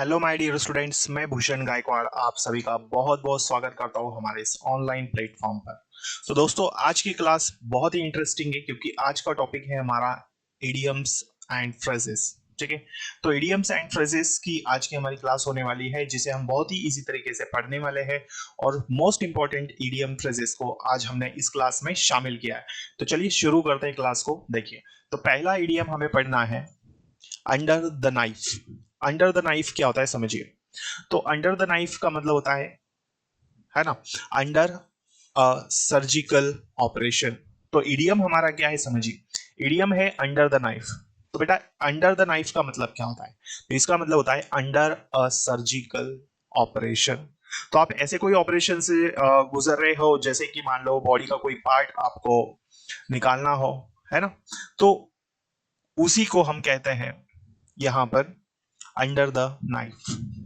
Hello my dear students, मैं भूषण गायकवाड़ आप सभी का बहुत बहुत स्वागत करता हूं हमारे इस ऑनलाइन प्लेटफॉर्म पर। तो दोस्तों, आज की क्लास बहुत ही इंटरेस्टिंग है क्योंकि आज का टॉपिक है हमारा इडियम्स एंड फ्रेजेस। ठीक है, तो इडियम्स एंड फ्रेजेस की आज की हमारी क्लास होने वाली है, जिसे हम बहुत ही इजी तरीके से पढ़ने वाले हैं। और मोस्ट इंपॉर्टेंट इडियम फ्रेजेस को आज हमने इस क्लास में शामिल किया है। तो चलिए शुरू करते हैं क्लास को। देखिए, तो पहला इडियम हमें पढ़ना है under the knife. Under the knife क्या होता है समझिए। तो अंडर द नाइफ का मतलब होता है ना, अंडर अ सर्जिकल ऑपरेशन। तो इडियम हमारा क्या है समझिए, इडियम है अंडर द नाइफ। तो बेटा, अंडर द नाइफ का मतलब क्या होता है? तो इसका मतलब होता है अंडर अ सर्जिकल ऑपरेशन। तो आप ऐसे कोई ऑपरेशन से गुजर रहे हो, जैसे कि मान लो बॉडी का कोई पार्ट आपको निकालना हो, है ना, तो उसी को हम कहते हैं यहां पर अंडर द नाइफ।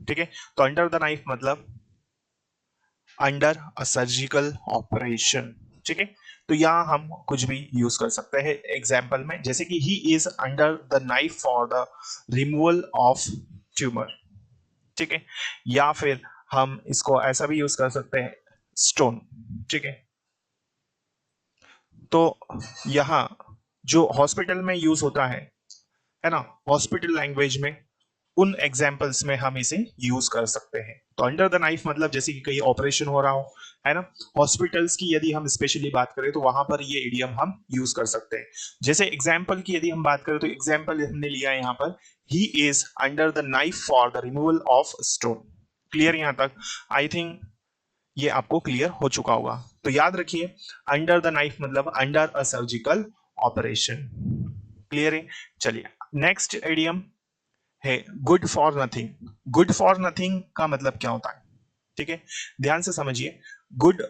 ठीक है, तो अंडर द नाइफ मतलब अंडर अ सर्जिकल ऑपरेशन। ठीक है, तो यहां हम कुछ भी यूज कर सकते हैं एग्जाम्पल में, जैसे कि he is under the knife for the removal of tumour. ठीक है, या फिर हम इसको ऐसा भी यूज कर सकते हैं, स्टोन। ठीक है, तो यहां जो हॉस्पिटल में यूज होता है ना, हॉस्पिटल लैंग्वेज में, उन एग्जाम्पल्स में हम इसे यूज कर सकते हैं। तो अंडर द नाइफ मतलब जैसे कि कहीं ऑपरेशन हो रहा हो, है ना, हॉस्पिटल्स की यदि हम स्पेशली बात करें तो वहां पर ये इडियम हम यूज कर सकते हैं। जैसे एग्जाम्पल की यदि हम बात करें तो एग्जाम्पल हमने लिया है यहाँ पर, he is under the knife for the removal of stone. Clear यहाँ तक? आई थिंक ये आपको क्लियर हो चुका होगा। तो याद रखिए, अंडर द नाइफ मतलब under a surgical operation. Clear है? चलिए, नेक्स्ट इडियम है good for nothing. Good for nothing का मतलब क्या होता है? ठीक है, ध्यान से समझिए। गुड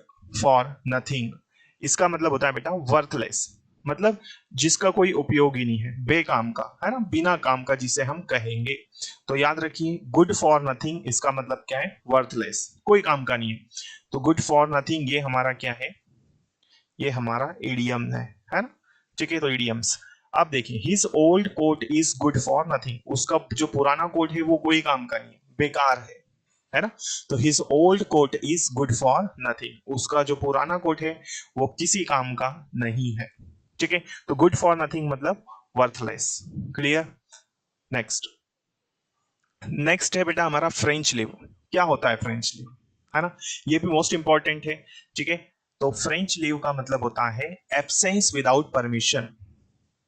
फॉर नथिंग, इसका मतलब होता है बेटा वर्थलेस, मतलब जिसका कोई उपयोग ही नहीं है, बेकाम का, है ना, बिना काम का जिसे हम कहेंगे। तो याद रखिए, गुड फॉर नथिंग इसका मतलब क्या है? वर्थलेस, कोई काम का नहीं है। तो गुड फॉर नथिंग ये हमारा क्या है? ये हमारा इडियम है ना। ठीक है, तो इडियम्स आप देखिए, his old coat is good for nothing, उसका जो पुराना कोट है वो कोई काम का नहीं है, बेकार है ना। तो his old coat is good for nothing, उसका जो पुराना कोट है वो किसी काम का नहीं है। ठीक है, तो गुड फॉर नथिंग मतलब वर्थलेस। क्लियर? नेक्स्ट, नेक्स्ट है बेटा हमारा फ्रेंच लीव। क्या होता है फ्रेंच लीव, है ना, ये भी मोस्ट इंपॉर्टेंट है। ठीक है, तो फ्रेंच लीव का मतलब होता है एब्सेंस विदाउट परमिशन।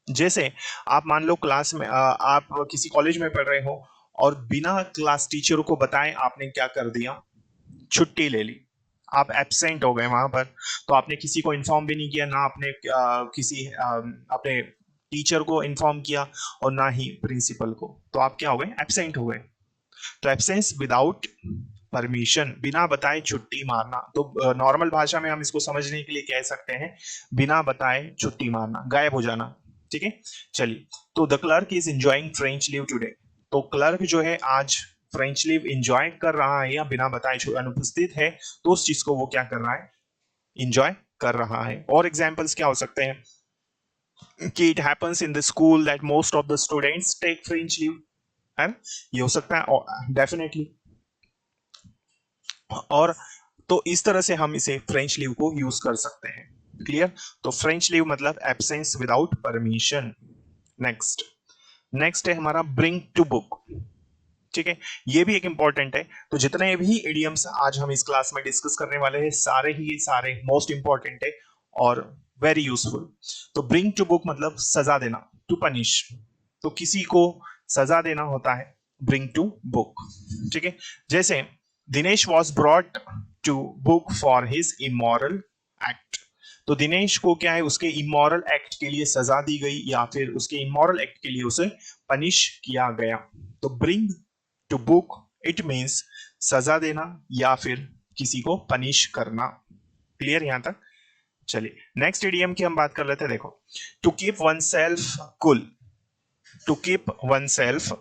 जैसे आप मान लो क्लास में आप किसी कॉलेज में पढ़ रहे हो और बिना क्लास टीचर को बताए आपने क्या कर दिया, छुट्टी ले ली, आप एब्सेंट हो गए वहां पर। तो आपने किसी को इन्फॉर्म भी नहीं किया, ना आपने किसी अपने टीचर को इन्फॉर्म किया और ना ही प्रिंसिपल को, तो आप क्या हो गए? एब्सेंट हो गए। तो एब्सेंस विदाउट परमिशन, बिना बताए छुट्टी मारना। तो नॉर्मल भाषा में हम इसको समझने के लिए कह सकते हैं बिना बताए छुट्टी मारना, गायब हो जाना। ठीक है, चलिए, तो the clerk is enjoying French leave today. तो क्लर्क जो है आज फ्रेंच लीव एंजॉय कर रहा है या बिना बताए अनुपस्थित है, तो उस चीज को वो क्या कर रहा है? एंजॉय कर रहा है। और एग्जांपल्स क्या हो सकते हैं कि it happens in the school that most of the students take French leave, है ना, ये हो सकता है डेफिनेटली। और तो इस तरह से हम इसे फ्रेंच लीव को यूज कर सकते हैं। क्लियर? तो फ्रेंच लीव मतलब absence without permission. Next, next है हमारा ब्रिंग टू बुक। ठीक है, ये भी एक इंपॉर्टेंट है। तो जितने भी इडियम्स आज हम इस क्लास में डिस्कस करने वाले हैं, सारे ही सारे मोस्ट इंपॉर्टेंट है और वेरी यूजफुल। तो ब्रिंग टू बुक मतलब सजा देना, टू पनिश। तो किसी को सजा देना होता है ब्रिंग टू बुक। ठीक है, जैसे Dinesh was brought to book for his immoral act. तो दिनेश को क्या है? उसके इमोरल एक्ट के लिए सजा दी गई, या फिर उसके इमोरल एक्ट के लिए उसे पनिश किया गया। तो bring to book it means सजा देना या फिर किसी को पनिश करना। क्लियर यहां तक? चलिए, नेक्स्ट इडियम की हम बात कर लेते हैं। देखो, to keep oneself cool. To keep oneself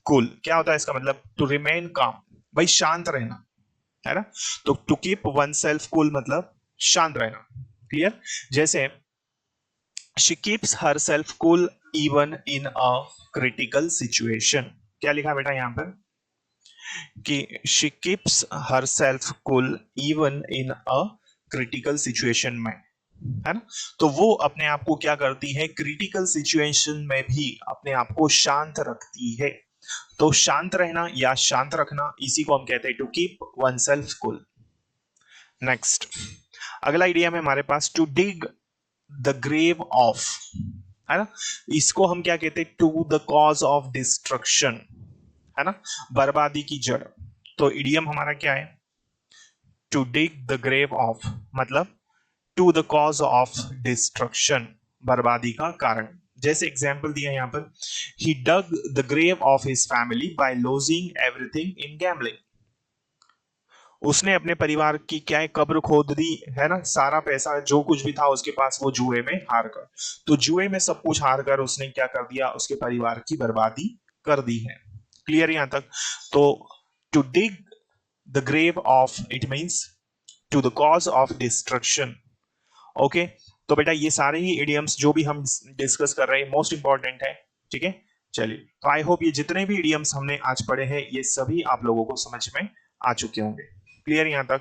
cool क्या होता है? इसका मतलब टू रिमेन काम, भाई शांत रहना, है ना। तो to keep oneself cool मतलब शांत रहना। क्लियर? जैसे she keeps herself cool even in a critical situation. क्या लिखा बेटा यहां पर? कि she keeps herself cool even in a critical situation में, है ना। तो वो अपने आप को क्या करती है, क्रिटिकल सिचुएशन में भी अपने आप को शांत रखती है। तो शांत रहना या शांत रखना, इसी को हम कहते हैं to keep oneself cool. Next, अगला आइडिया है हमारे पास to dig the grave of, है ना। इसको हम क्या कहते हैं, to the cause of destruction, है ना, बर्बादी की जड़। तो इडियम हमारा क्या है, to dig the grave of, मतलब to the cause of destruction, बर्बादी का कारण। जैसे एग्जाम्पल दिया यहां पर, he dug the grave of his family by losing everything in gambling. उसने अपने परिवार की क्या है, कब्र खोद दी, है ना, सारा पैसा जो कुछ भी था उसके पास वो जुए में हार कर। तो जुए में सब कुछ हार कर उसने क्या कर दिया, उसके परिवार की बर्बादी कर दी है। क्लियर यहां तक। तो to dig the grave of, it means to the cause of destruction. Okay, तो बेटा ये सारे ही इडियम्स जो भी हम डिस्कस कर रहे हैं मोस्ट इंपॉर्टेंट है, ठीक है। चलिए, तो आई होप ये जितने भी इडियम्स हमने आज पढ़े हैं ये सभी आप लोगों को समझ में आ चुके होंगे। क्लियर यहां तक।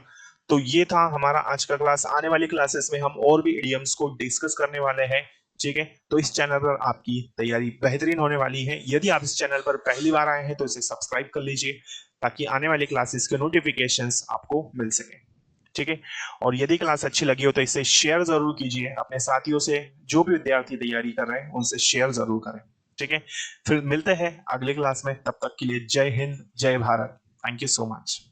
तो ये था हमारा आज का क्लास। आने वाली क्लासेस में हम और भी इडियम्स को डिस्कस करने वाले हैं, ठीक है। तो इस चैनल पर आपकी तैयारी बेहतरीन होने वाली है। यदि आप इस चैनल पर पहली बार आए हैं तो इसे सब्सक्राइब कर लीजिए ताकि आने वाली क्लासेस के नोटिफिकेशंस आपको मिल सके, ठीक है। और यदि क्लास अच्छी लगी हो तो इसे शेयर जरूर कीजिए अपने साथियों से, जो भी विद्यार्थी तैयारी कर रहे हैं उनसे शेयर जरूर करें, ठीक है। फिर मिलते हैं अगली क्लास में, तब तक के लिए जय हिंद, जय Bharat. Thank you so much.